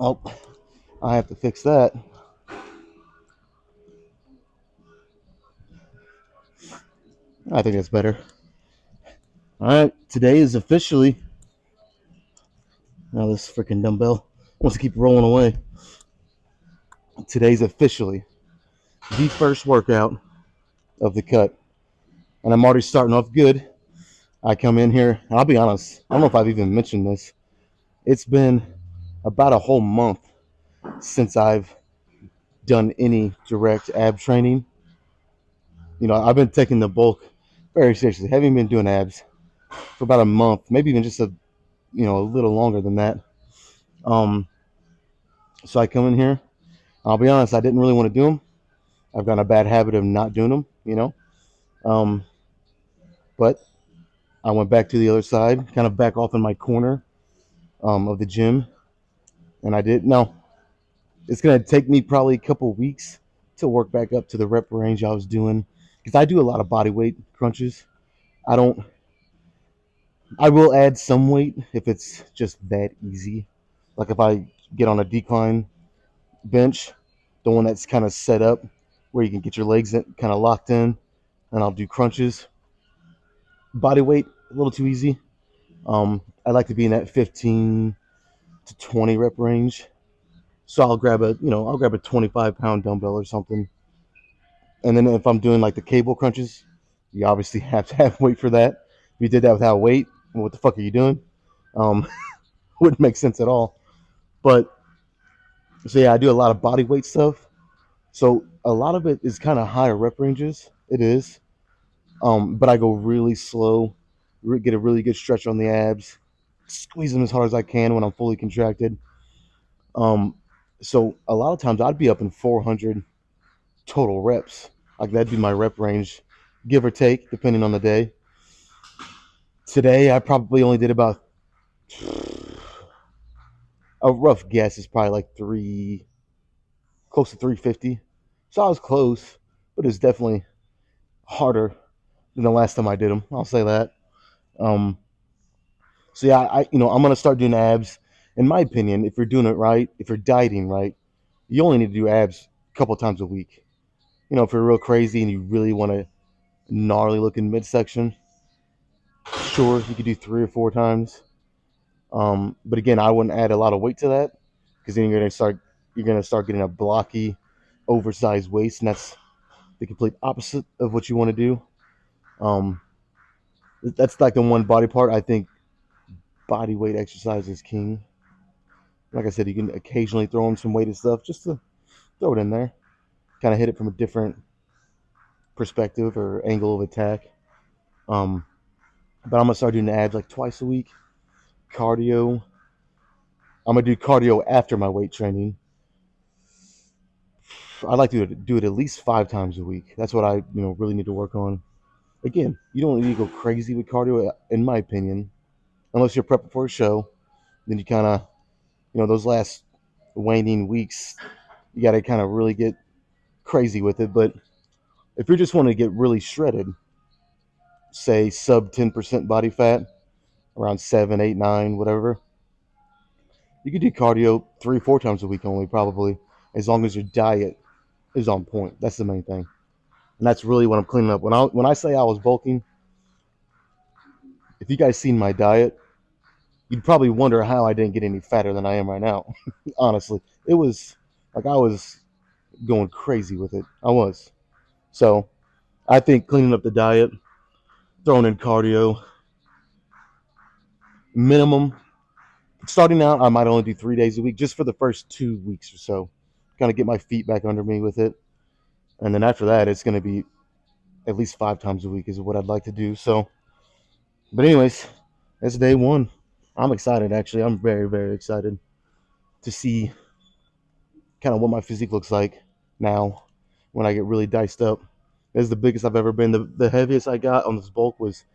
Oh, I have to fix that. I think that's better. All right, today is officially. Now this freaking dumbbell wants to keep rolling away. Today's officially the first workout of the cut, and I'm already starting off good. I come in here, and I'll be honest, I don't know if I've even mentioned this. It's been about a whole month since I've done any direct ab training. You know, I've been taking the bulk very seriously. Haven't been doing abs for about a month, maybe even just a little longer than that. Um, so I come in here. I'll be honest, I didn't really want to do them. I've gotten a bad habit of not doing them, Um, but I went back to the other side, kind of back off in my corner of the gym, and I did. No, it's gonna take me probably a couple of weeks to work back up to the rep range I was doing because I do a lot of body weight crunches. I don't. I will add some weight if it's just that easy. Like if I get on a decline bench, the one that's kind of set up where you can get your legs kind of locked in, and I'll do crunches. Body weight a little too easy. I like to be in that 15 to 20 rep range. So I'll grab a 25-pound dumbbell or something. And then if I'm doing like the cable crunches, you obviously have to have weight for that. If you did that without weight, what the fuck are you doing? Um, wouldn't make sense at all. But so yeah, I do a lot of body weight stuff. So a lot of it is kind of higher rep ranges. It is. But I go really slow, get a really good stretch on the abs, squeeze them as hard as I can when I'm fully contracted. Um, so a lot of times I'd be up in 400 total reps. Like that'd be my rep range, give or take, depending on the day. Today I probably only did about a rough guess is probably like close to 350. So I was close, but it's definitely harder than the last time I did them. I'll say that. Um, so yeah, I'm gonna start doing abs. In my opinion, if you're doing it right, if you're dieting right, you only need to do abs a couple times a week. You know, if you're real crazy and you really want to gnarly looking midsection, sure, you could do 3 or 4 times. But again, I wouldn't add a lot of weight to that because then you're gonna start getting a blocky, oversized waist, and that's the complete opposite of what you want to do. Um, that's like the one body part I think body weight exercise is king. Like I said, you can occasionally throw in some weighted stuff just to throw it in there, kind of hit it from a different perspective or angle of attack. Um, but I'm gonna start doing the abs like twice a week. Cardio. I'm gonna do cardio after my weight training. I like to do it at least 5 times a week. That's what I really need to work on. Again, you don't need to go crazy with cardio, in my opinion, unless you're prepping for a show. Then you kind of those last waning weeks, you got to kind of really get crazy with it. But if you just want to get really shredded, say sub 10% body fat, around 7, 8, 9, whatever, you could do cardio 3 or 4 times a week only, probably, as long as your diet is on point. That's the main thing, and that's really what I'm cleaning up. When I say I was bulking, if you guys seen my diet, you'd probably wonder how I didn't get any fatter than I am right now. Honestly, it was like I was going crazy with it. I was. So I think cleaning up the diet, throwing in cardio, minimum. Starting out, I might only do 3 days a week, just for the first 2 weeks or so, kind of get my feet back under me with it, and then after that, it's going to be at least 5 times a week is what I'd like to do. So, but anyways, that's day one. I'm excited actually. I'm very very excited to see kind of what my physique looks like now when I get really diced up. This is the biggest I've ever been. The heaviest I got on this bulk was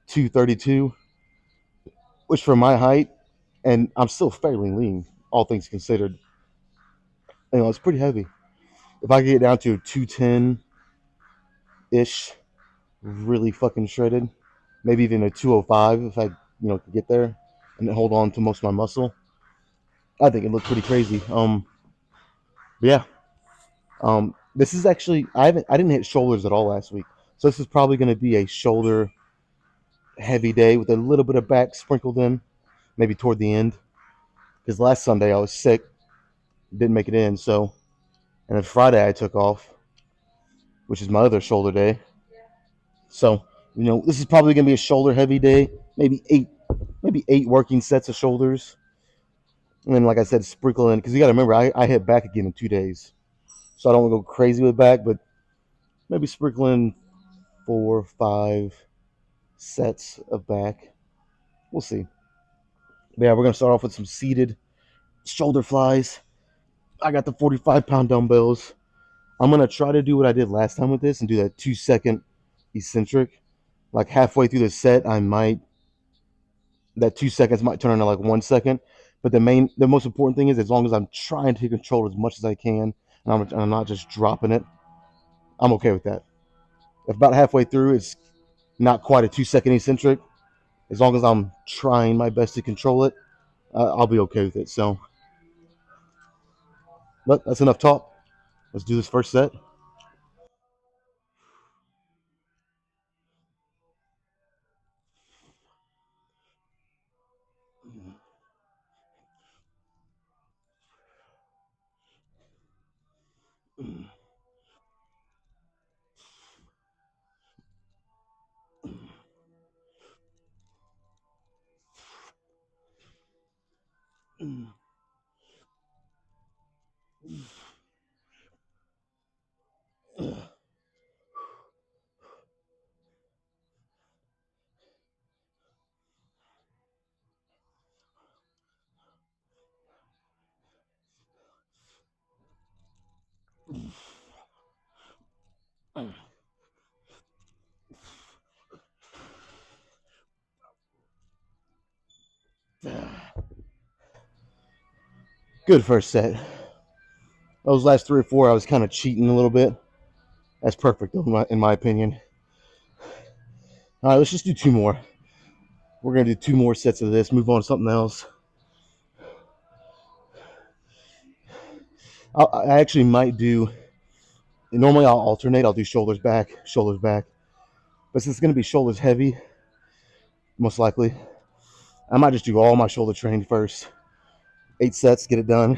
232, which for my height, and I'm still fairly lean, all things considered. It's pretty heavy. If I could get down to 210 ish, really fucking shredded, maybe even a 205 if I, could get there and hold on to most of my muscle, I think it looked pretty crazy. But yeah, this is actually I didn't hit shoulders at all last week, so this is probably going to be a shoulder heavy day with a little bit of back sprinkled in, maybe toward the end. Because last Sunday I was sick, didn't make it in, so and then Friday I took off, which is my other shoulder day. So this is probably going to be a shoulder heavy day, maybe eight working sets of shoulders, and then like I said, sprinkle in because you got to remember I hit back again in 2 days, so I don't want to go crazy with back, but maybe sprinkle in 4 or 5 sets of back. We'll see. But yeah, we're gonna start off with some seated shoulder flies. I got the 45-pound dumbbells. I'm gonna try to do what I did last time with this and do that 2-second eccentric. Like halfway through the set, that 2 seconds might turn into like 1 second. But the most important thing is as long as I'm trying to control it as much as I can, and I'm not just dropping it, I'm okay with that. If about halfway through it's not quite a 2-second eccentric, as long as I'm trying my best to control it, I'll be okay with it. So, but that's enough talk. Let's do this first set. Good first set. Those last 3 or 4, I was kind of cheating a little bit. That's perfect, though, in my opinion. All right, let's just do 2 more. We're going to do 2 more sets of this, move on to something else. I actually might do, normally I'll alternate. I'll do shoulders back. But since it's going to be shoulders heavy, most likely, I might just do all my shoulder training first. 8 sets, get it done.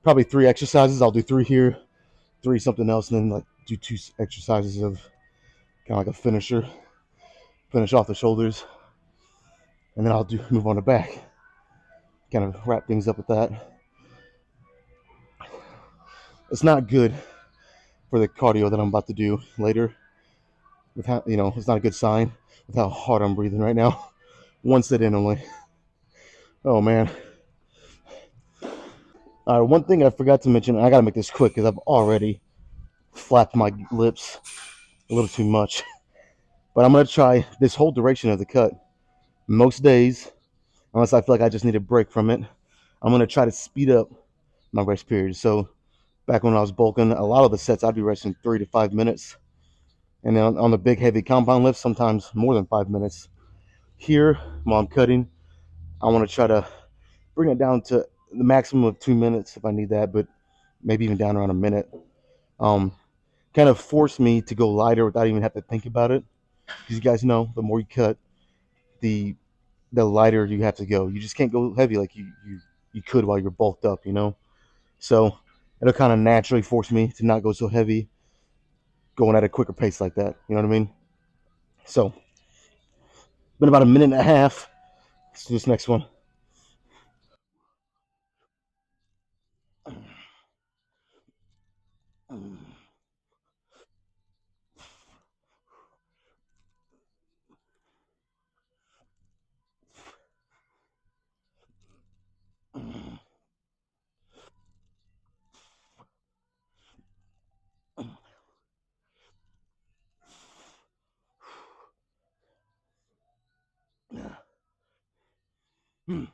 Probably 3 exercises. I'll do 3 here, 3 something else, and then like do 2 exercises of kind of like a finisher. Finish off the shoulders, and then I'll move on to back. Kind of wrap things up with that. It's not good for the cardio that I'm about to do later. With how it's not a good sign with how hard I'm breathing right now. 1 set in only. Oh man. All right, one thing I forgot to mention. I gotta make this quick because I've already flapped my lips a little too much. But I'm gonna try this whole duration of the cut. Most days, unless I feel like I just need a break from it, I'm gonna try to speed up my rest period. So back when I was bulking, a lot of the sets I'd be resting 3 to 5 minutes. And then on the big heavy compound lifts, sometimes more than 5 minutes. Here, while I'm cutting, I want to try to bring it down to the maximum of 2 minutes if I need that, but maybe even down around a minute. Um, Kind of force me to go lighter without even have to think about it. Because you guys know, the more you cut, the lighter you have to go. You just can't go heavy like you could while you're bulked up, So it'll kind of naturally force me to not go so heavy, going at a quicker pace like that. You know what I mean? So, been about a minute and a half. Let's do this next one. One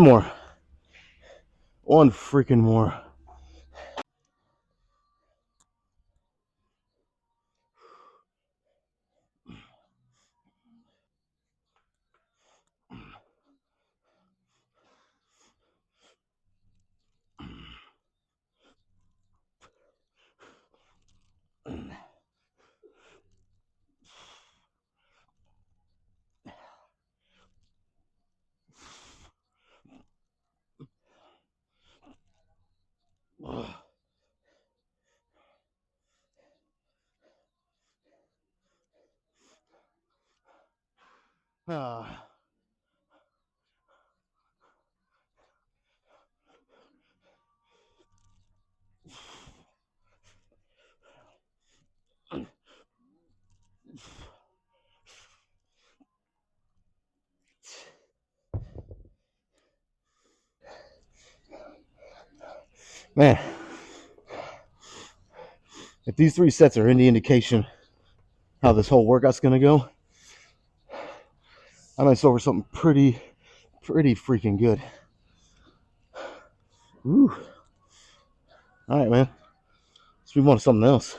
more. One freaking more. Ah. Man, if these 3 sets are any indication how this whole workout's gonna go, I'm in store for something pretty freaking good. Ooh. All right, man. Let's move on to something else.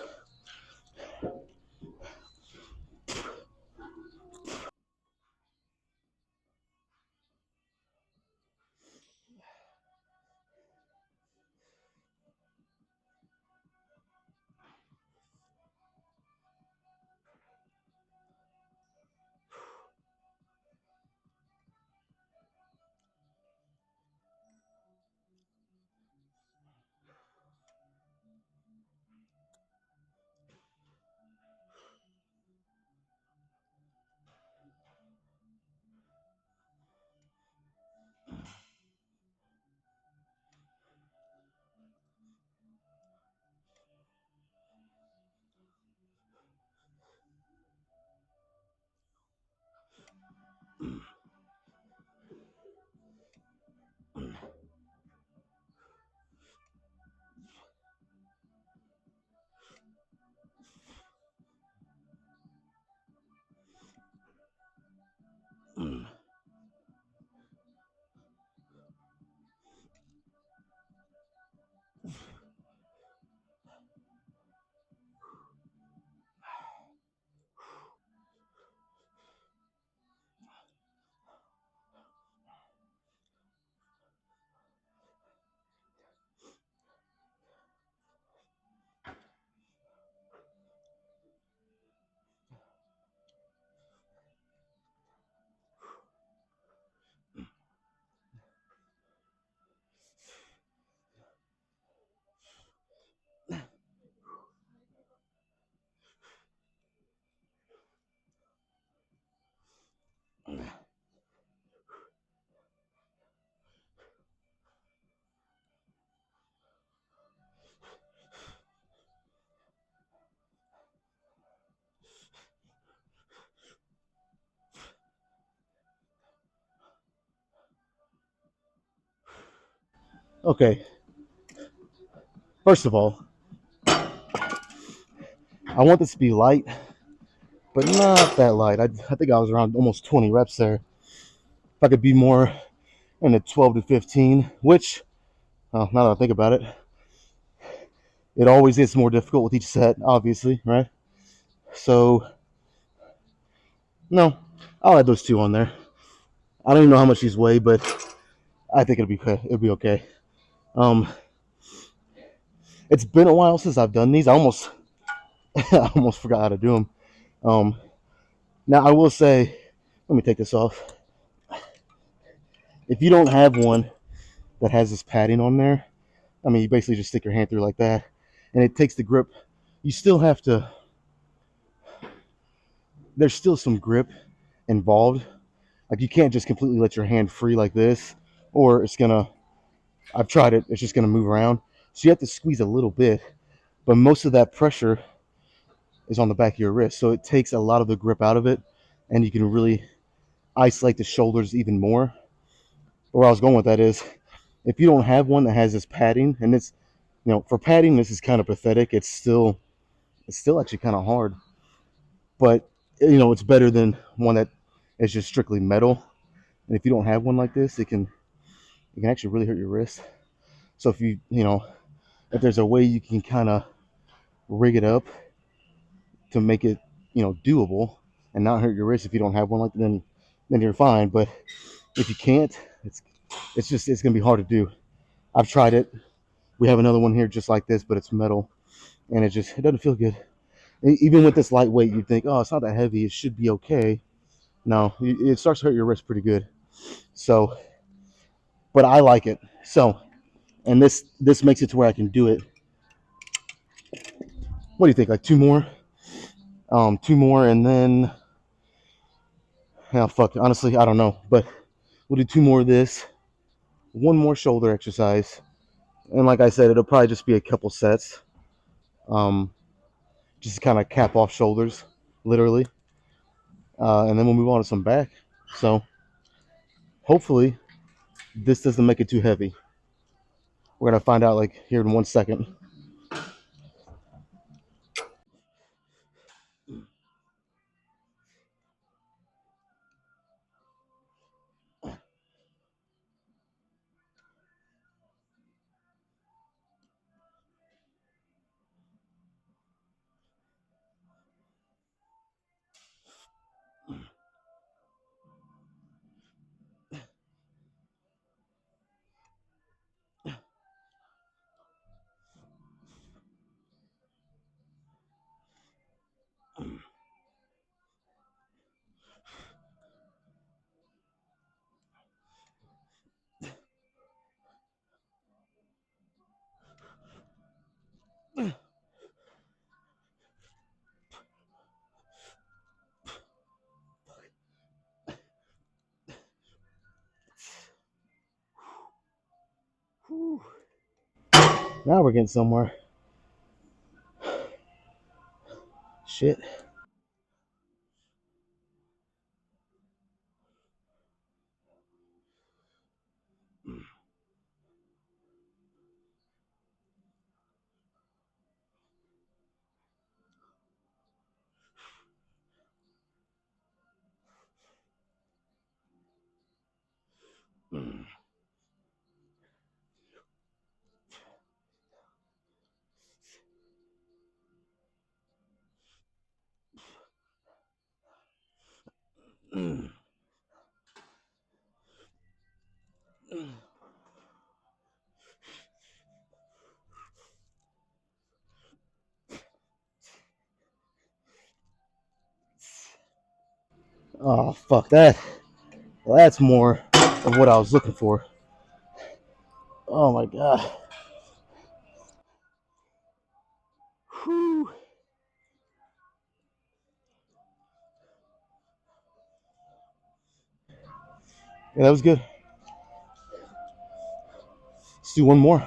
Okay. First of all, I want this to be light, but not that light. I think I was around almost 20 reps there. If I could be more in the 12 to 15, which, now that I think about it, it always gets more difficult with each set, obviously, right? So, no, I'll add those 2 on there. I don't even know how much these weigh, but I think it'll be okay. It'll be okay. It's been a while since I've done these. I almost I almost forgot how to do them. Now I will say, let me take this off. If you don't have one that has this padding on there, I mean, you basically just stick your hand through like that, and it takes the grip. You still have to. There's still some grip involved. Like you can't just completely let your hand free like this, or it's gonna. I've tried it. It's just gonna move around. So you have to squeeze a little bit, but most of that pressure is on the back of your wrist. So it takes a lot of the grip out of it, and you can really isolate the shoulders even more. Where I was going with that is, if you don't have one that has this padding, and it's, for padding, this is kind of pathetic. It's still actually kind of hard, but it's better than one that is just strictly metal. And if you don't have one like this, it can actually really hurt your wrist. So if there's a way you can kind of rig it up to make it doable and not hurt your wrist, if you don't have one like that, then you're fine. But if you can't, it's gonna be hard to do. I've tried it. We have another one here just like this, but it's metal, and it doesn't feel good. Even with this lightweight, you'd think, oh, it's not that heavy, it should be okay. No, it starts to hurt your wrist pretty good. So, but I like it. So, and this makes it to where I can do it. What do you think? Like two more, and then, yeah, fuck. Honestly, I don't know, but we'll do two more of this, one more shoulder exercise, and like I said, it'll probably just be a couple sets, um, just to kind of cap off shoulders, literally, and then we'll move on to some back. So hopefully this doesn't make it too heavy. We're gonna find out like here in 1 second. Now we're getting somewhere. Shit. Oh fuck that. Well, that's more of what I was looking for. Oh my god. Whew. Yeah, that was good. Let's do one more.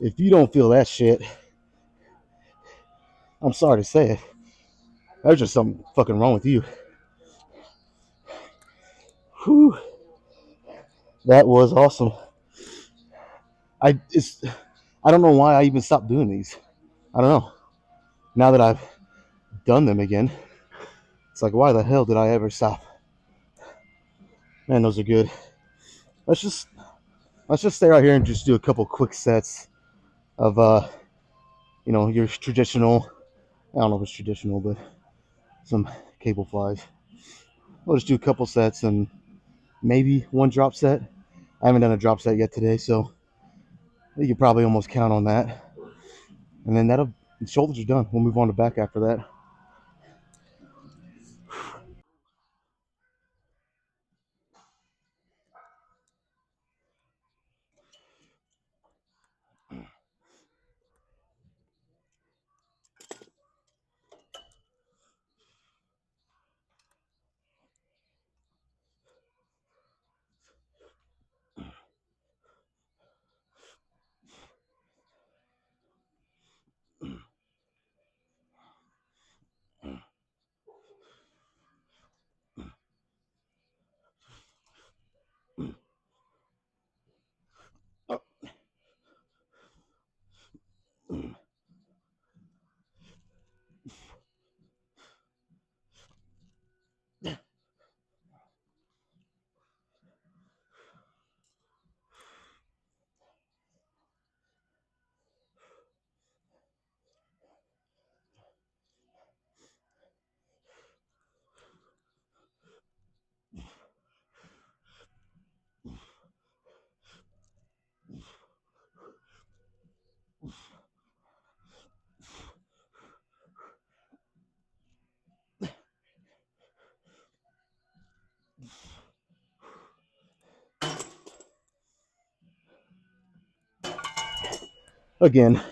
If you don't feel that shit, I'm sorry to say it. There's just something fucking wrong with you. Whew. That was awesome. I don't know why I even stopped doing these. I don't know. Now that I've done them again, it's like, why the hell did I ever stop? Man, those are good. Let's just let's just stay right here and just do a couple quick sets of your traditional. I don't know if it's traditional, but some cable flies. We'll just do a couple sets and maybe one drop set. I haven't done a drop set yet today, so you could probably almost count on that. And then the shoulders are done. We'll move on to back after that. Again.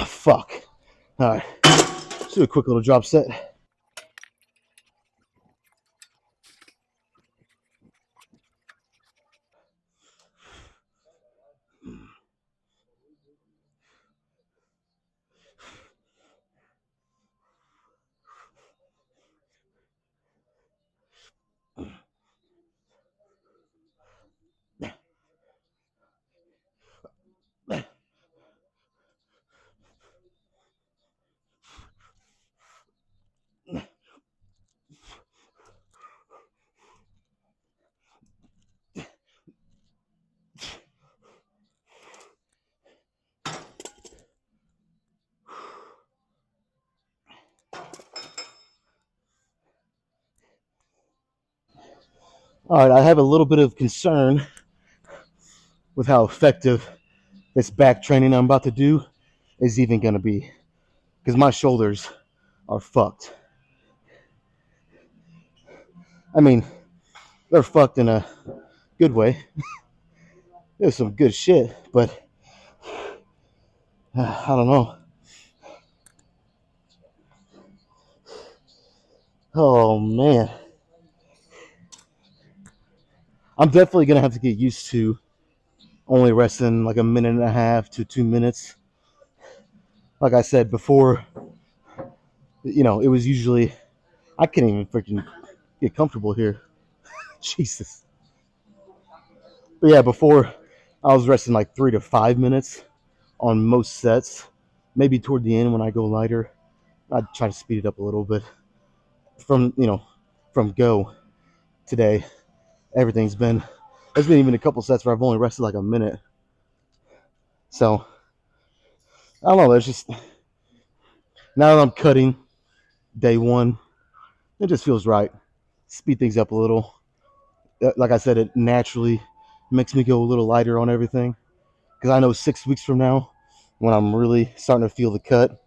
Fuck. All right. Let's do a quick little drop set. All right, I have a little bit of concern with how effective this back training I'm about to do is even going to be because my shoulders are fucked. I mean, they're fucked in a good way. There's some good shit, but I don't know. Oh man, I'm definitely gonna have to get used to only resting like a minute and a half to 2 minutes. Like I said before, it was usually I can't even freaking get comfortable here. Jesus. But yeah, before I was resting like 3 to 5 minutes on most sets. Maybe toward the end when I go lighter, I'd try to speed it up a little bit. From go today, there's been even a couple sets where I've only rested like a minute. So I don't know. There's just now that I'm cutting day one, it just feels right. speed things up a little. Like I said, it naturally makes me go a little lighter on everything because I know 6 weeks from now, when I'm really starting to feel the cut,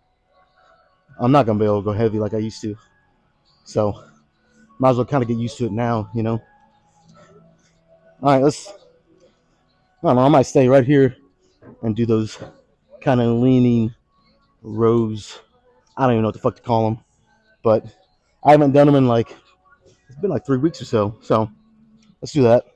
I'm not gonna be able to go heavy like I used to. So might as well kind of get used to it now, you know. All right, let's. I don't know. I might stay right here and do those kind of leaning rows. I don't even know what the fuck to call them, but I haven't done them in like it's been like 3 weeks or so. So let's do that.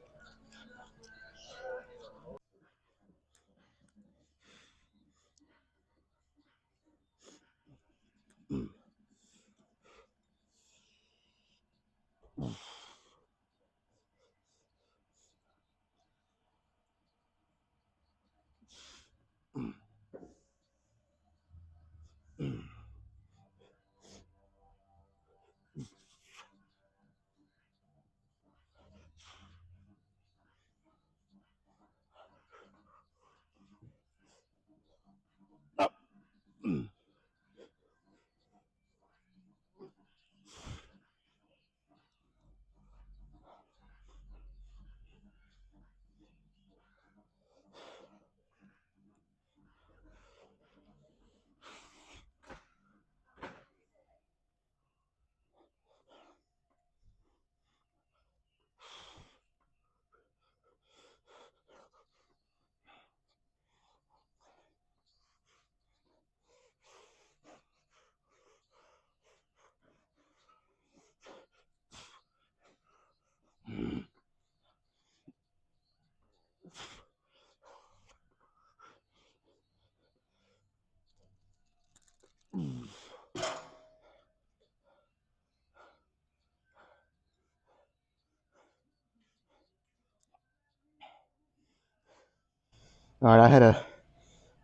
All right, I had a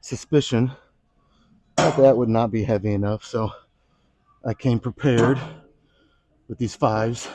suspicion that that would not be heavy enough, so I came prepared with these fives.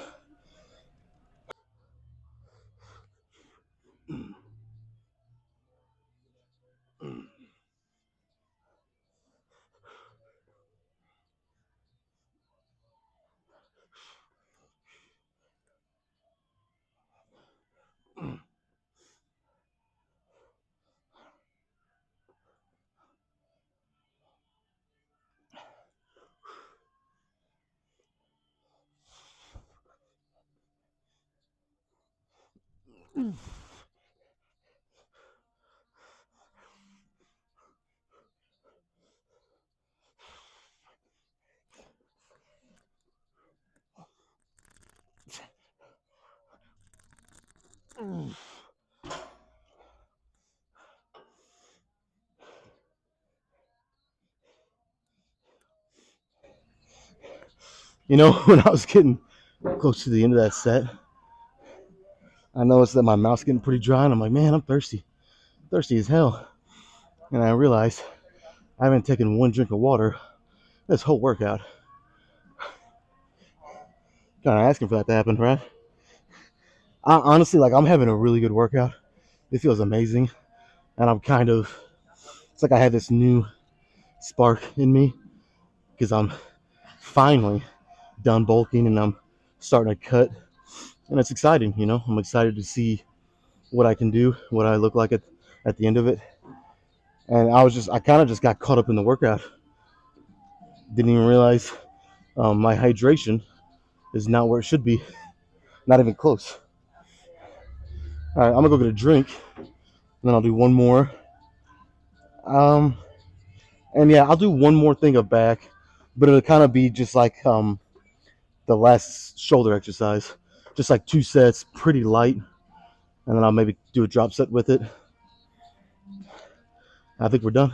You know, when I was getting close to the end of that set, I noticed that my mouth's getting pretty dry, and I'm like, man, I'm thirsty, thirsty as hell. And I realized I haven't taken one drink of water this whole workout. Kind of asking for that to happen, right? I honestly, like, I'm having a really good workout. It feels amazing, and I'm kind of. It's like I have this new spark in me because I'm finally done bulking and I'm starting to cut, and it's exciting. You know, I'm excited to see what I can do, what I look like at the end of it. And I kind of just got caught up in the workout. Didn't even realize my hydration is not where it should be, not even close. All right, I'm gonna go get a drink, and then I'll do one more. Um, and yeah, I'll do one more thing of back, but it'll kind of be just like the last shoulder exercise, just like 2 sets, pretty light, and then I'll maybe do a drop set with it. I think we're done.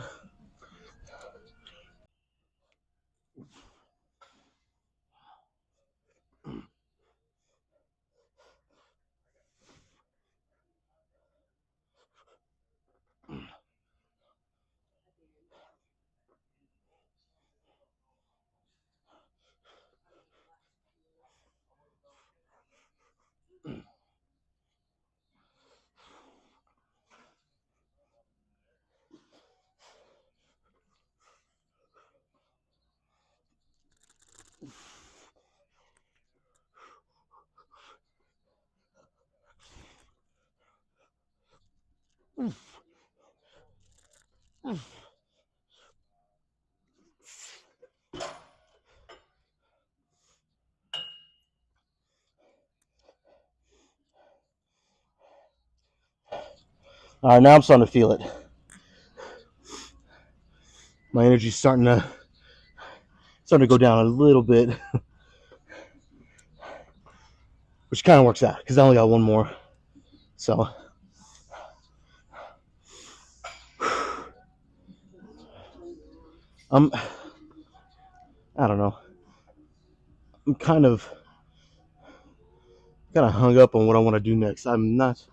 All right, now I'm starting to feel it. My energy's starting to go down a little bit, which kind of works out because I only got one more. So I'm, I don't know. I'm kind of hung up on what I want to do next. I'm not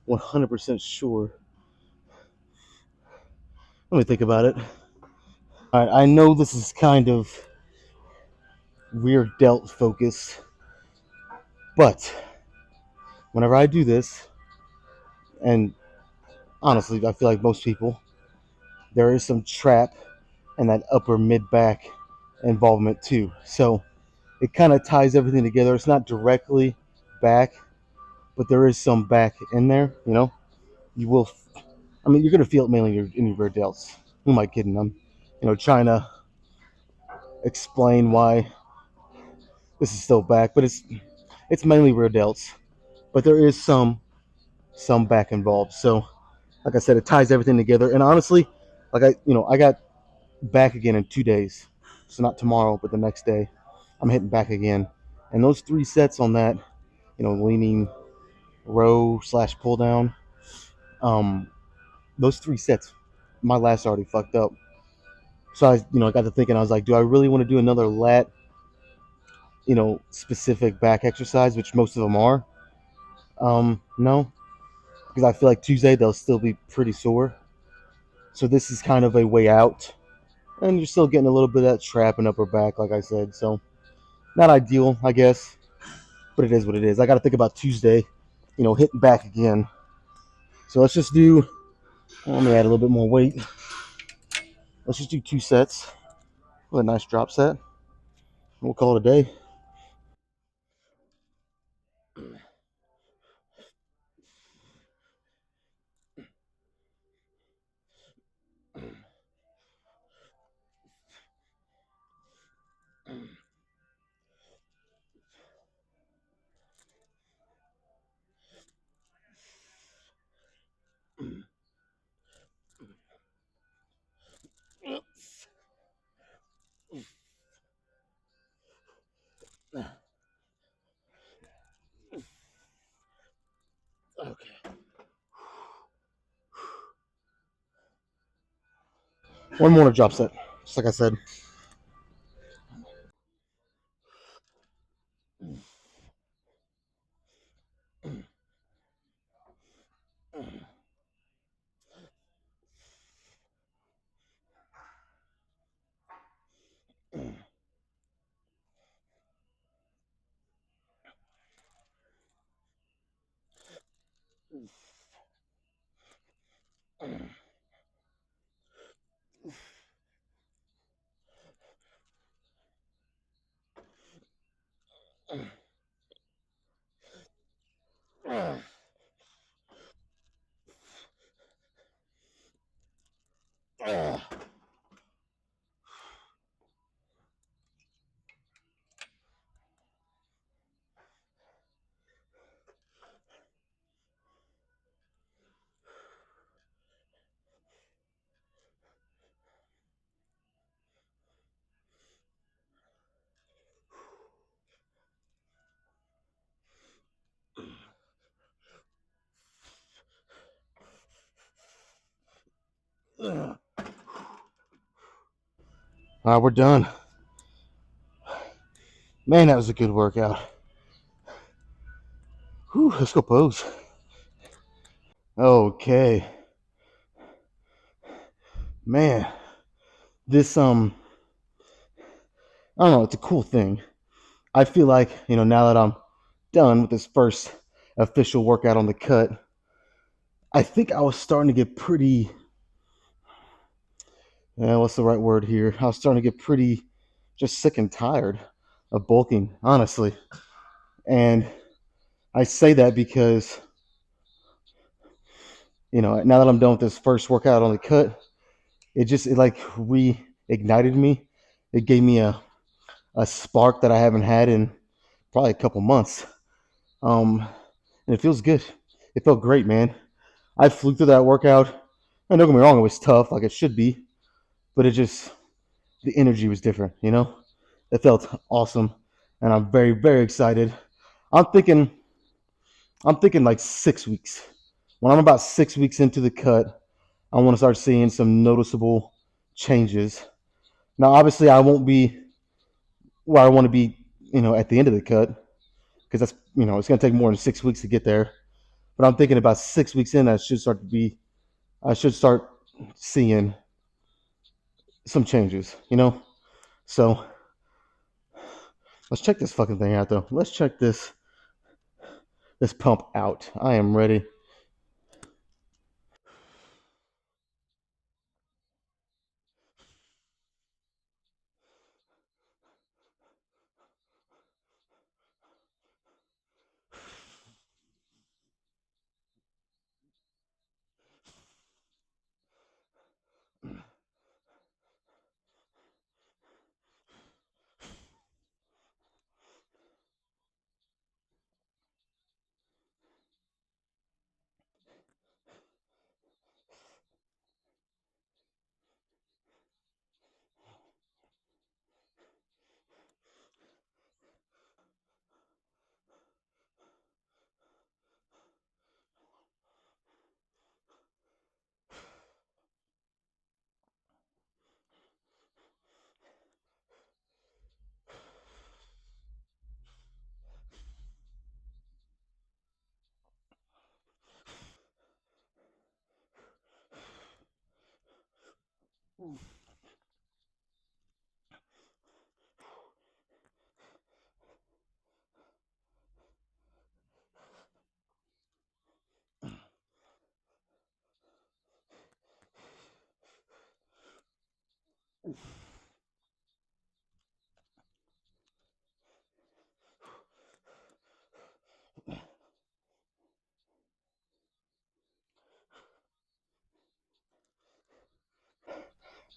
100% sure. Let me think about it. All right, I know this is kind of rear delt focused, but whenever I do this, and honestly, I feel like most people, there is some trap and that upper mid back involvement too. So it kind of ties everything together. It's not directly back, but there is some back in there. You will. I mean, you're gonna feel it mainly in your rear delts. Who am I kidding? I'm, trying to explain why this is still back, but it's mainly rear delts. But there is some back involved. So, like I said, it ties everything together. And honestly, I got back again in 2 days. So not tomorrow, but the next day, I'm hitting back again. And those 3 sets on that, leaning row slash pull down, um, those 3 sets, my lat's already fucked up. So I got to thinking, I was like, do I really want to do another lat, specific back exercise, which most of them are? No, because I feel like Tuesday they'll still be pretty sore. So this is kind of a way out, and you're still getting a little bit of that trap in upper back, like I said. So not ideal, I guess, but it is what it is. I got to think about Tuesday, hitting back again. So let's just do. Let me add a little bit more weight. Let's just do 2 sets with a nice drop set. We'll call it a day. Okay. One more drop set, just like I said. All right, we're done. Man, that was a good workout. Whew, let's go pose. Okay. Man, this I don't know, it's a cool thing. I feel like, now that I'm done with this first official workout on the cut, I think I was starting to get pretty, what's the right word here? I was starting to get pretty just sick and tired of bulking, honestly. And I say that because, now that I'm done with this first workout on the cut, it like reignited me. It gave me a spark that I haven't had in probably a couple months. And it feels good. It felt great, man. I flew through that workout. And don't get me wrong, it was tough, like it should be, but it just the energy was different. It felt awesome, and I'm very, very excited. I'm thinking, I'm thinking like 6 weeks. When I'm about 6 weeks into the cut, I want to start seeing some noticeable changes. Now, obviously, I won't be where I want to be, at the end of the cut, because that's, it's going to take more than 6 weeks to get there. But I'm thinking about 6 weeks in, I should start seeing some changes. So let's check this fucking thing out, though. Let's check this pump out. I am ready.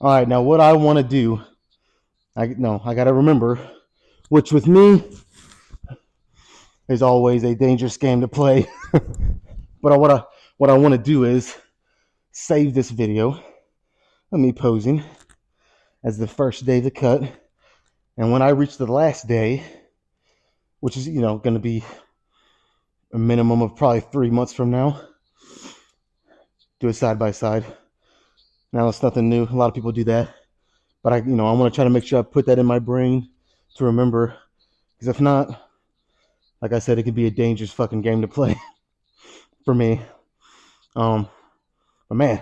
All right, now what I want to do, I got to remember, which with me is always a dangerous game to play. But what I want to do is save this video of me posing as the first day of the cut, and when I reach the last day, which is going to be a minimum of probably 3 months from now, do it side by side. Now it's nothing new. A lot of people do that, but I want to try to make sure I put that in my brain to remember, because if not, like I said, it could be a dangerous fucking game to play for me. But man,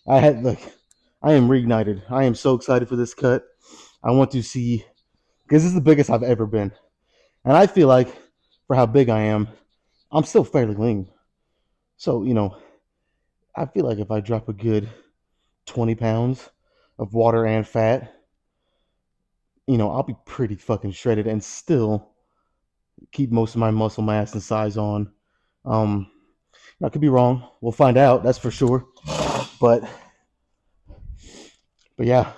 I am reignited. I am so excited for this cut. I want to see, because this is the biggest I've ever been, and I feel like for how big I am, I'm still fairly lean. So I feel like if I drop a good 20 pounds of water and fat, I'll be pretty fucking shredded and still keep most of my muscle mass and size on. Um, I could be wrong. We'll find out. That's for sure. But yeah,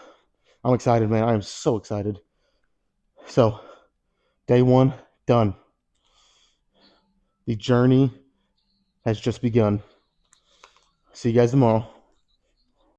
I'm excited, man. I am so excited. So day one done. The journey has just begun. See you guys tomorrow.